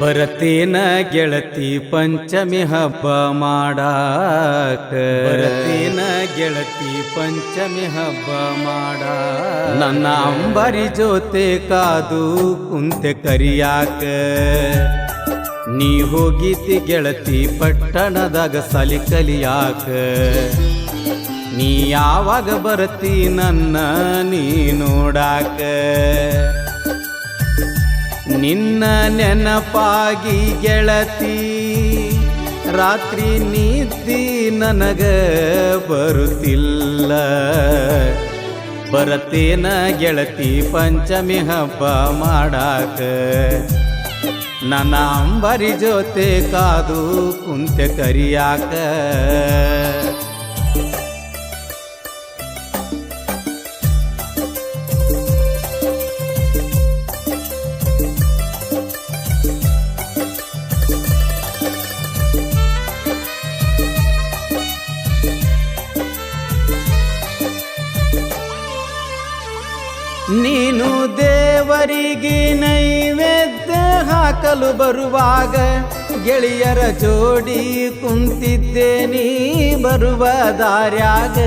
ಬರತೇನ ಗೆಳತಿ ಪಂಚಮಿ ಹಬ್ಬ ಮಾಡಾಕ ಬರತೇನ ಗೆಳತಿ ಪಂಚಮಿ ಹಬ್ಬ ಮಾಡ ನನ್ನ ಅಂಬರಿ ಜೊತೆ ಕಾದು ಕುಂತೆ ಕರಿಯಾಕ ನೀ ಹೋಗಿತಿ ಗೆಳತಿ ಪಟ್ಟಣದಾಗ ಸಾಲಿ ಕಲಿಯಾಕ ನೀ ಯಾವಾಗ ಬರತಿ ನನ್ನ ನೀ ನೋಡಾಕ ನಿನ್ನ ನೆನಪಾಗಿ ಗೆಳತಿ ರಾತ್ರಿ ನಿದ್ದಿ ನನಗ ಬರುತ್ತಿಲ್ಲ ಬರತೇನ ಗೆಳತಿ ಪಂಚಮಿ ಹಬ್ಬ ಮಾಡಾಕ ನನ್ನ ಅಂಬರಿ ಜೊತೆ ಕಾದು ಕುಂತೆ ಕರಿಯಾಕ ನೀನು ದೇವರಿಗೆ ನೈವೇದ್ಯ ಹಾಕಲು ಬರುವಾಗ ಗೆಳೆಯರ ಜೋಡಿ ಕುಂತಿದ್ದೆ ನೀ ಬರುವ ದಾರ್ಯಾಗ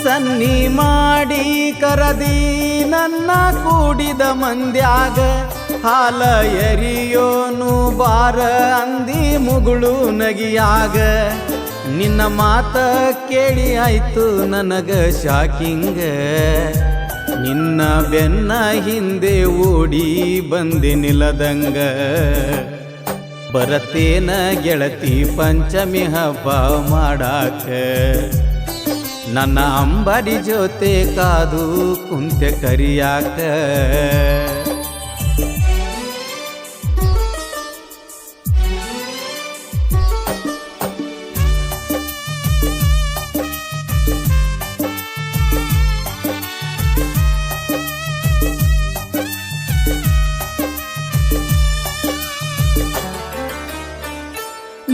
ಸನ್ನಿ ಮಾಡಿ ಕರದಿ ನನ್ನ ಕೂಡಿದ ಮಂದ್ಯಾಗ ಹಾಲ ಎರಿಯೋನು ಬಾರ ಅಂದಿ ಮುಗುಳು ನಗಿಯಾಗ ನಿನ್ನ ಮಾತ ಕೇಳಿ ಆಯ್ತು ನನಗ ಶಾಕಿಂಗ ನಿನ್ನ ಬೆನ್ನ ಹಿಂದೆ ಓಡಿ ಬಂದೆ ನಿಲದಂಗ ಬರತೇನ ಗೆಳತಿ ಪಂಚಮಿ ಹಬ್ಬ ಮಾಡಾಕ ನನ್ನ ಅಂಬರಿ ಜೊತೆ ಕಾದು ಕುಂತೆ ಕರಿಯಾಕ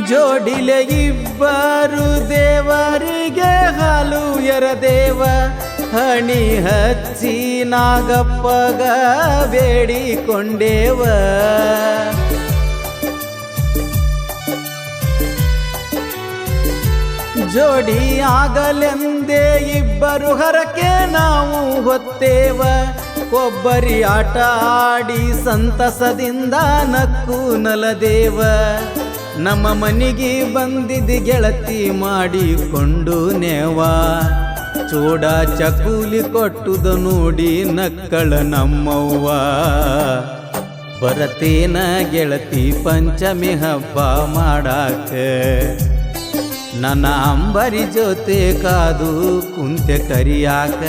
ಜೋಡಿಲೆ ಇಬ್ಬರು ದೇವರಿಗೆ ಹಾಲು ಎರದೇವ ಹಣಿ ಹಚ್ಚಿ ನಾಗಪ್ಪಗ ಬೇಡಿಕೊಂಡೇವ ಜೋಡಿ ಆಗಲೆಂದೇ ಇಬ್ಬರು ಹರಕೆ ನಾವು ಹೊತ್ತೇವ ಕೊಬ್ಬರಿ ಆಟ ಆಡಿ ಸಂತಸದಿಂದ ನಕ್ಕು ನಲದೇವ ನಮ್ಮ ಮನೆಗೆ ಬಂದಿದ್ದ ಗೆಳತಿ ಮಾಡಿಕೊಂಡು ನೇವ ಚೂಡ ಚಕೂಲಿ ಕೊಟ್ಟುದ ನೋಡಿ ನಕ್ಕಳ ನಮ್ಮವ್ವ ಬರತೇನ ಗೆಳತಿ ಪಂಚಮಿ ಹಬ್ಬ ಮಾಡಾಕ ನನ್ನ ಅಂಬರಿ ಜೊತೆ ಕಾದು ಕುಂತೆ ಕರಿಯಾಕ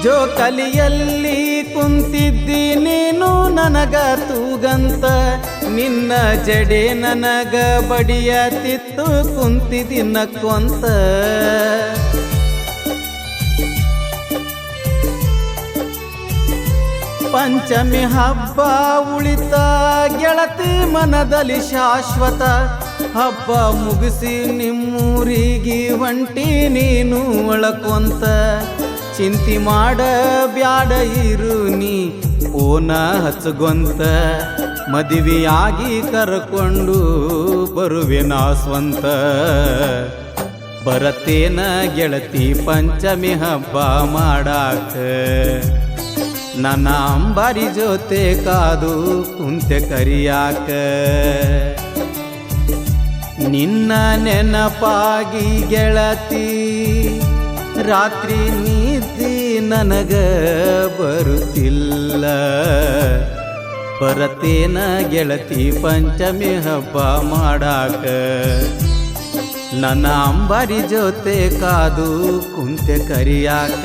ಜೋ ಕಲಿಯಲ್ಲಿ ಕುಂತಿದ್ದಿ ನೀನು ನನಗ ತೂಗಂತ ನಿನ್ನ ಜಡೆ ನನಗ ಬಡಿಯತಿತ್ತು ಕುಂತಿದ್ದಿ ನಕ್ಕೊಂತ ಪಂಚಮಿ ಹಬ್ಬ ಉಳಿತ ಗೆಳತಿ ಮನದಲ್ಲಿ ಶಾಶ್ವತ ಹಬ್ಬ ಮುಗಿಸಿ ನಿಮ್ಮೂರಿಗೆ ಹೊಂಟಿ ನೀನು ಒಳಕೊಂತ ಚಿಂತಿ ಮಾಡ ಬ್ಯಾಡ ಇರು ನೀ ಓನ ಹಚ್ಚಗೊಂತ ಮದುವೆಯಾಗಿ ಕರ್ಕೊಂಡು ಬರುವೆ ನಾ ಸ್ವಂತ ಬರತೇನ ಗೆಳತಿ ಪಂಚಮಿ ಹಬ್ಬ ಮಾಡಾಕ ನನ್ನ ಅಂಬರಿ ಜೊತೆ ಕಾದು ಕುಂತೆ ಕರಿಯಾಕ ನಿನ್ನ ನೆನಪಾಗಿ ಗೆಳತಿ ರಾತ್ರಿ ನಿದ್ದಿ ನನಗ ಬರುತ್ತಿಲ್ಲ ಬರತೇನ ಗೆಳತಿ ಪಂಚಮಿ ಹಬ್ಬ ಮಾಡಾಕ ನನ್ನ ಅಂಬರಿ ಜೊತೆ ಕಾದು ಕುಂತೆ ಕರಿಯಾಕ